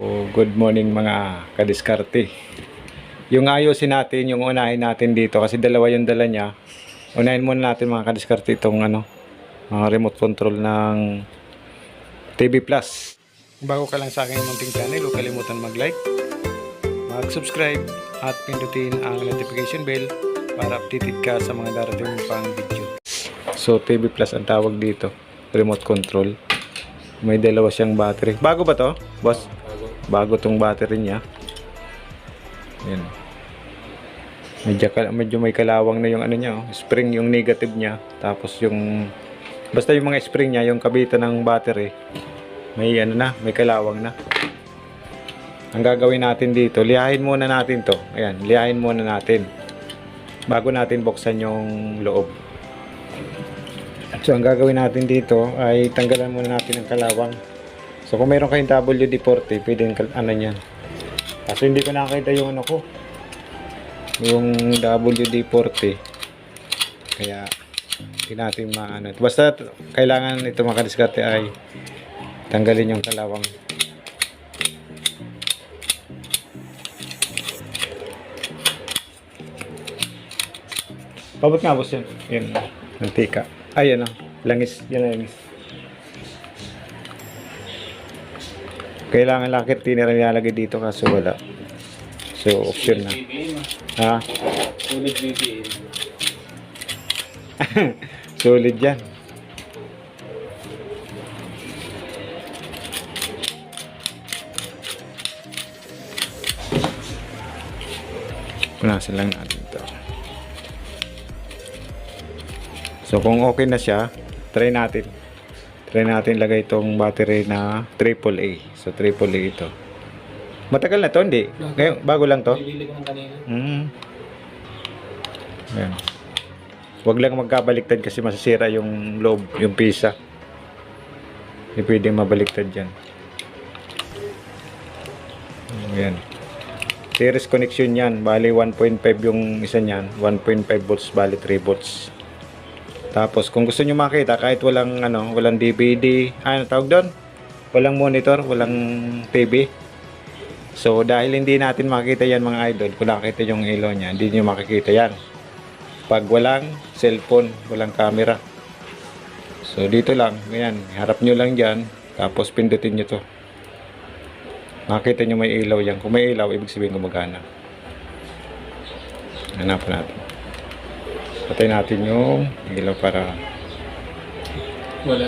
Good morning mga kadiskarte. Yung ayusin natin, yung unahin natin dito kasi dalawa yung dala niya. Unahin muna natin mga kadiskarte itong remote control ng TV Plus. Bago ka lang sa aking munting channel, huwag kalimutan mag-like, mag-subscribe at pindutin ang notification bell para updated ka sa mga darating pang video. So TV Plus ang tawag dito, remote control. May dalawa siyang battery. Bago ba to, boss? Bago tong battery niya. Yan. Medyo may kalawang na yung ano niya, spring yung negative niya. Tapos yung basta yung mga spring niya, yung kabitan ng battery, may may kalawang na. Ang gagawin natin dito, liyahin muna natin to. Ayan, liyahin muna natin bago natin buksan yung loob. So ang gagawin natin dito ay tanggalan muna natin ang kalawang. So kung mayroon kayong WD-40, pwedeng yan. Kaso hindi ko nakita yung yung WD-40. Kaya hindi natin maano. Basta kailangan ito makadiskarte ay tanggalin yung kalawang. Pabot nga boss yan. Yan, mantika. Ay yan langis. Yan ang langis. Kailangan lakit tinira nilalagay dito kaso wala. So option na. Ha? Solid BPM. Solid yan. Punasan lang natin ito. So kung okay na siya, try natin lagay itong battery na AAA. So AAA ito. Matagal na to, hindi? Ngayon, bago lang to? Bibili ko ng kanina. Ayan. Huwag lang magkabaliktad kasi masisira yung loob, yung pisa. Hindi pwedeng mabaliktad dyan. Ayan. Series connection yan. Bali 1.5 yung isa niyan. 1.5 volts, bali 3 volts. Tapos kung gusto nyo makita kahit walang walang DVD, tawag doon? Walang monitor, walang TV. So dahil hindi natin makita yan mga idol, kung nakita yung ilaw niya, hindi nyo makikita yan. Pag walang cellphone, walang camera. So dito lang, ayan, harap nyo lang dyan, tapos pindutin nyo to. Makita nyo may ilaw yan. Kung may ilaw, ibig sabihin gumagana. Hanapan natin. Patay natin yung ilaw para Wala.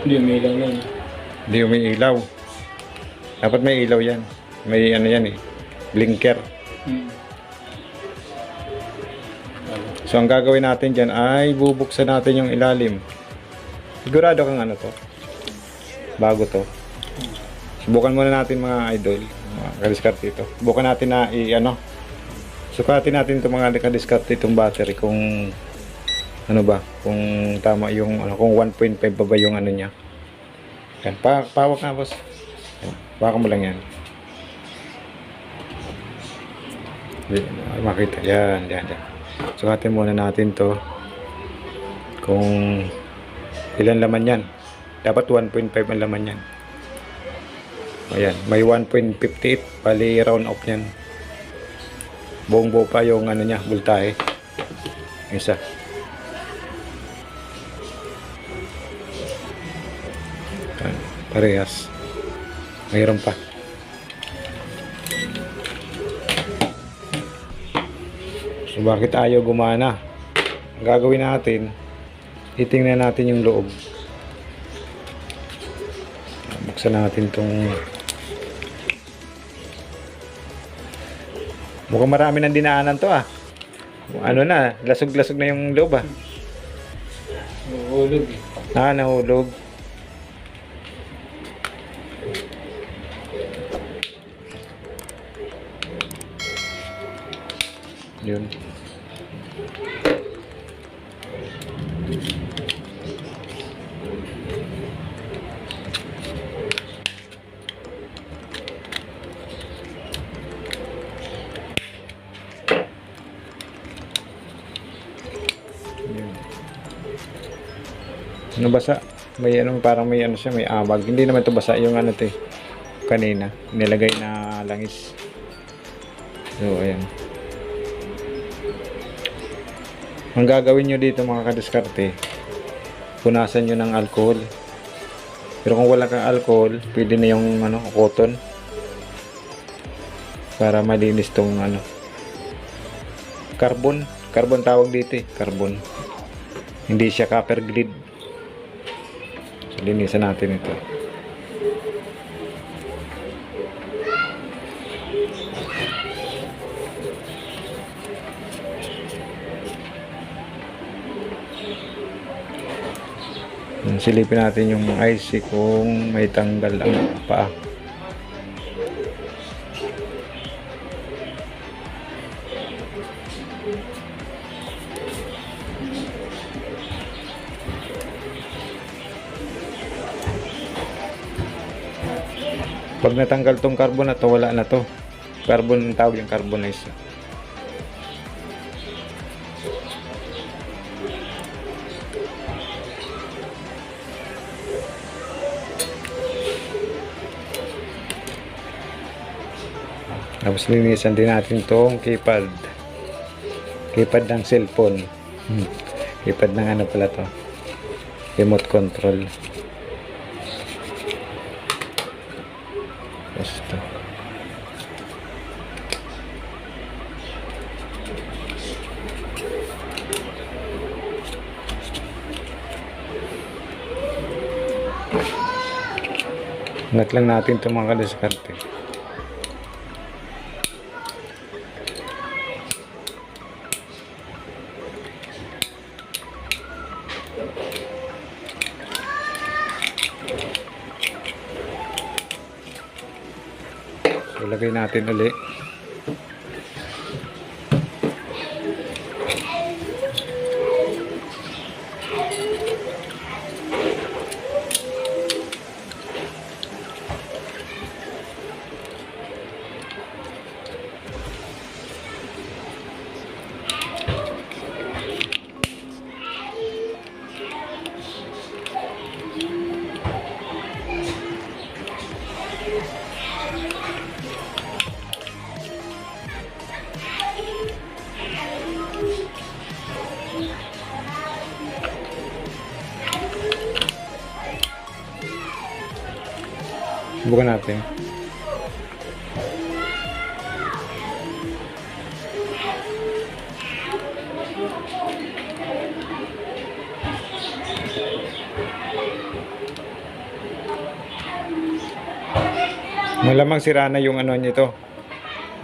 Hindi umilaw yan. hindi umiilaw. Dapat may ilaw yan. May yan blinker. So ang gagawin natin dyan ay bubuksan natin yung ilalim. Sigurado kang to? Bago to. Subukan muna natin mga idol. Mga kadiskarte ito. Subukan natin na sukatin natin itong mga kadiskarte itong battery kung kung tama yung kung 1.5 pa ba yung niya. Yan, pawak na boss. Yan, baka mo lang yan. Ay, makita. Yan. Sukatin muna natin to kung ilan laman yan. Dapat 1.5 ang laman yan. Ayan, may 1.58 bali round off yan. Buong buo pa yung niya, voltahe. Isa. Parehas. Mayroon pa. So bakit ayaw gumana? Ang gagawin natin, titingnan natin yung loob. Buksan natin tong mukhang marami ng dinaanan to lasog-lasog na yung loob Nahulog. Nahulog. Yun. Ano basa? May ano, parang may ano siya, may amag. Hindi naman to basa yung ano to eh. Kanina, nilagay na langis. So, ayan. Ang gagawin nyo dito mga kadiskarte, punasan nyo ng alcohol. Pero kung wala kang alcohol, pwede na yung ano, cotton. Para malinis tong ano. Carbon. Carbon tawag dito eh. Carbon. Hindi siya copper grid. So, linisan natin ito. Silipin natin yung IC kung may tanggal ang paa. Pag natanggal tong carbon na to, wala na to. Carbon ang tawag, yung carbonize. Tapos linisan din natin tong keypad. Keypad ng cellphone. Keypad ng ano pala to. Remote control. Basta. Ingat lang natin itong mga kadiskarte. Ilagay natin ulit. Subukan natin. Malamang sira na yung ano nito.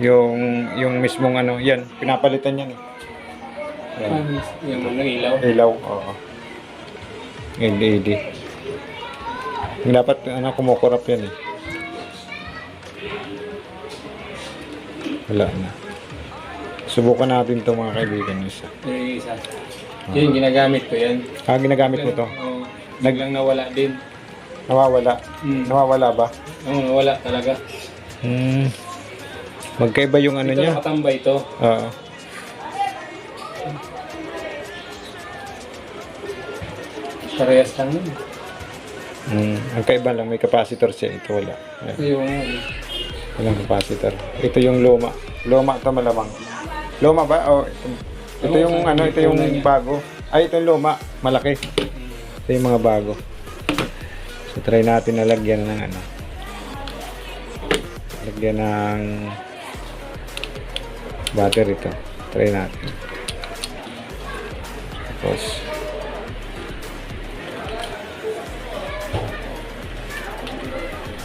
Yung mismong ano, yan, pinapalitan yan eh. Yan. Yung ano, ilaw. Ilaw, oo. LED. Dapat ano, kumukurap yan eh. Wala na. Subukan natin ito mga kaibigan. Isa. Yung isa. Yun, ginagamit ko yan. Ginagamit mo to? Oo. Biglang nawala din. Nawawala? Nawawala ba? Oo, nawala talaga. Magkaiba yung ano Ito niya? nakatambay ito. Oo. Parehas lang yun. Ang kaiba lang, may capacitor siya. Ito wala. Ayan. Ito yung ano. Walang capacitor. Ito yung luma. Luma to malamang. Luma ba? O, ito yung ano, ito yung bago. Ay, ito yung luma. Malaki. Ito yung mga bago. So, try natin na lagyan ng ano. Lagyan ng battery ito. Try natin. Tapos,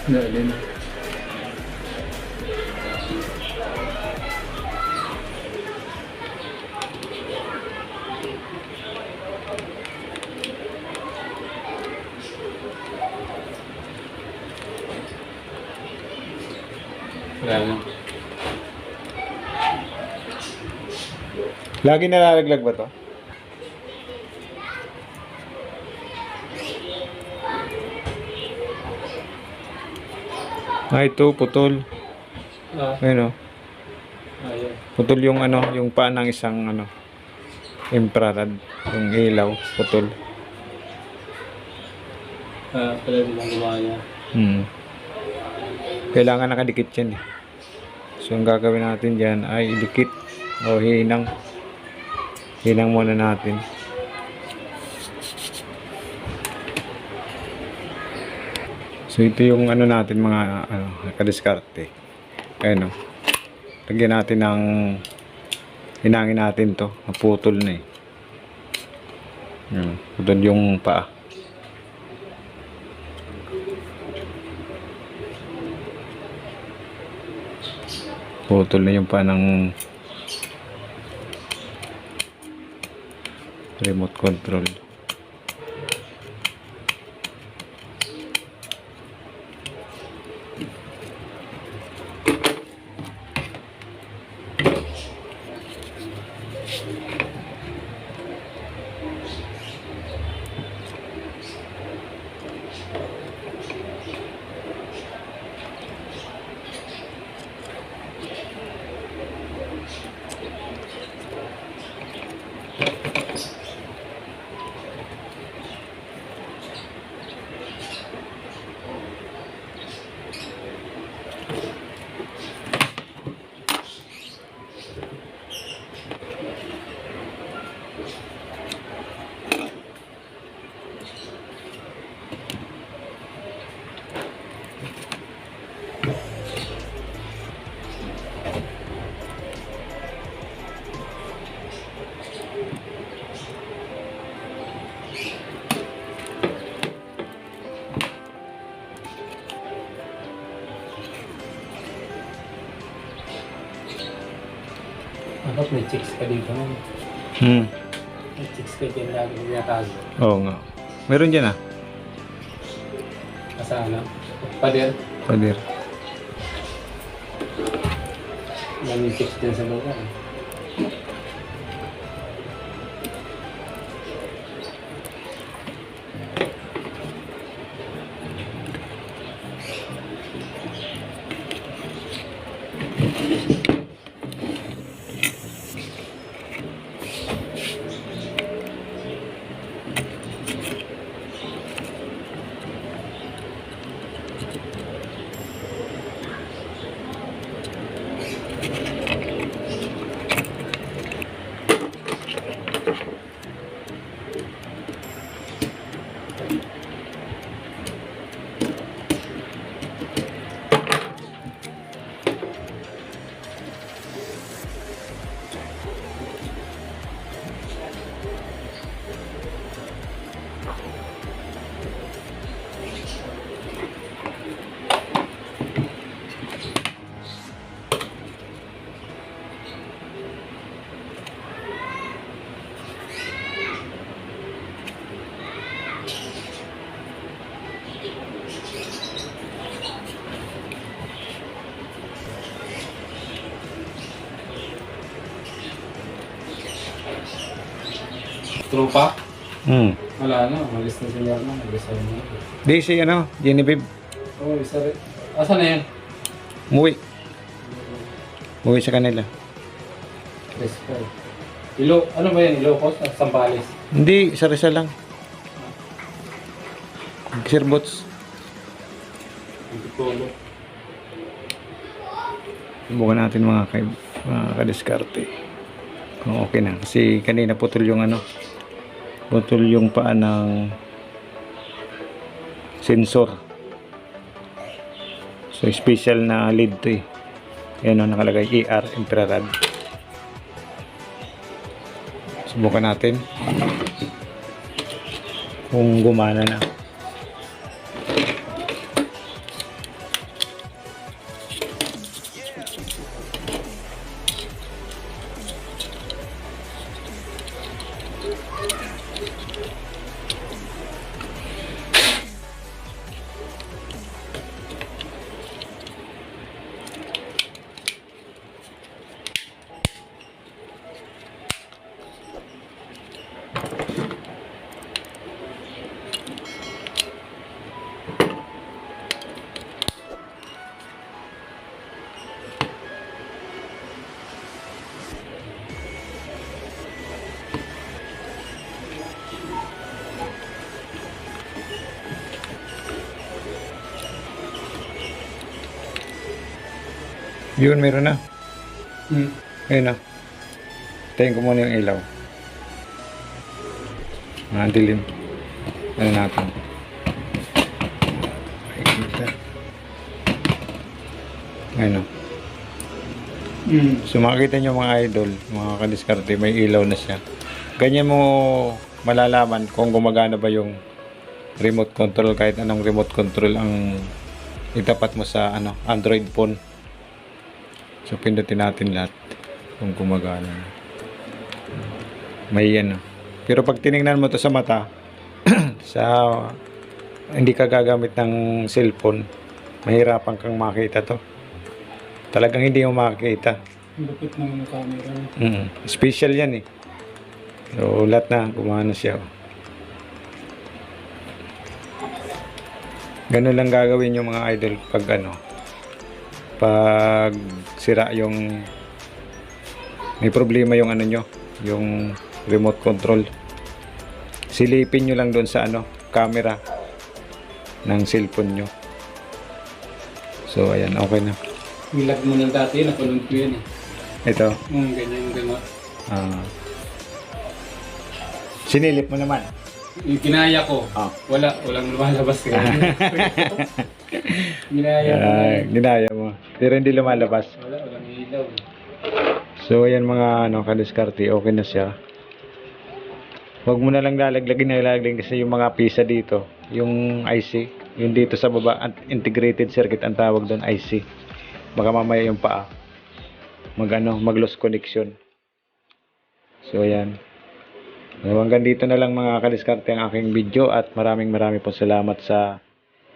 Dalin. Wala lang. lagi nalalaglag ba to? Ito, putol. Ayun o. Ayun. Putol yung ano, yung paa ng isang ano, infrared, yung ilaw, putol. Pala din ang gawa niya. Kailangan nakadikit yan eh. So ang gagawin natin dyan ay idikit o hinang. Hinang muna natin. So ito yung ano natin mga kadiskarte. Ayan o. Lagyan natin ng hinangin natin to. Naputol na eh. Putol yung paa. Putol na yung paa ng remote control. Dapat may chicks ka dito nun. May chicks ka dyan lagi tinatago. Oo nga. Meron dyan ah. Kasana. Pader. Pader. May chicks dyan sa lugar. Tropa? Wala na, malis na sila na, mag-isa na. Di si Genevieve. Oo, isa rin. Asa na yan? Umuwi. Umuwi sa kanila. Respect. Ano ba yan? Ilocos? Sambales? Hindi, sa Rizal lang. Sirbots. Antipolo. Subukan natin mga kadiskarte. Kung okay na. Kasi kanina putol yung putol yung paa ng sensor. So special na lead to eh. Yan o nakalagay ER infrared. Subukan natin kung gumana na. Yun, meron na. Hmm. Ayun na. Tayin ko muna yung ilaw. Dilim. Ano natin? Ayun o. So makikita nyo mga idol, mga kadiskarte, may ilaw na siya. Ganyan mo malalaman kung gumagana ba yung remote control, kahit anong remote control ang itapat mo sa Android phone. So pindutin natin lahat kung gumagana. May Pero pag tinignan mo to sa mata, sa hindi ka gagamit ng cellphone, mahirapan kang makita to. Talagang hindi mo makikita. Lupit ng camera. Special yan eh. So lahat na gumana siya. Ganun lang gagawin yung mga idol pag pag sira yung may problema yung nyo, yung remote control. Silipin nyo lang doon sa camera ng cellphone nyo. So ayan, okay na. Nilag mo ng dati, napanood ko yan eh. Ito. Ganyan, gano'n. Sinilip mo naman. Yung ginaya ko, walang lumalabas ka. Ginaya ko. Ginaya mo. Pero hindi lumalabas. Walang ilaw. So ayan mga kadiskarte, okay na siya. Huwag mo na lang lalaglagin kasi yung mga pisa dito, yung IC, yung dito sa baba, integrated circuit ang tawag doon, IC. Baka mamaya yung paa mag loss connection. So ayan. Hanggang dito na lang mga kadiskarte ang aking video, at maraming po salamat sa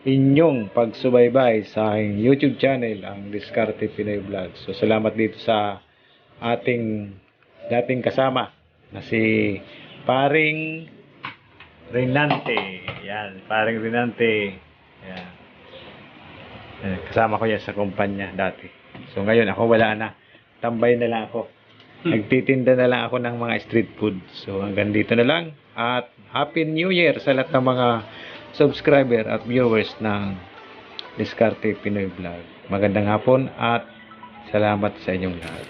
inyong pagsubaybay sa aking YouTube channel, ang Diskarte Pinoy Vlog. So salamat dito sa ating dating kasama na si Paring Renante. Yan, Paring Renante. Yan. Kasama ko yan sa kumpanya dati. So ngayon ako wala na. Tambay na lang ako. Nagtitinda na lang ako ng mga street food. So hanggang dito na lang. At Happy New Year sa lahat ng mga subscriber at viewers ng Diskarte Pinoy Vlog. Magandang hapon at salamat sa inyong lahat.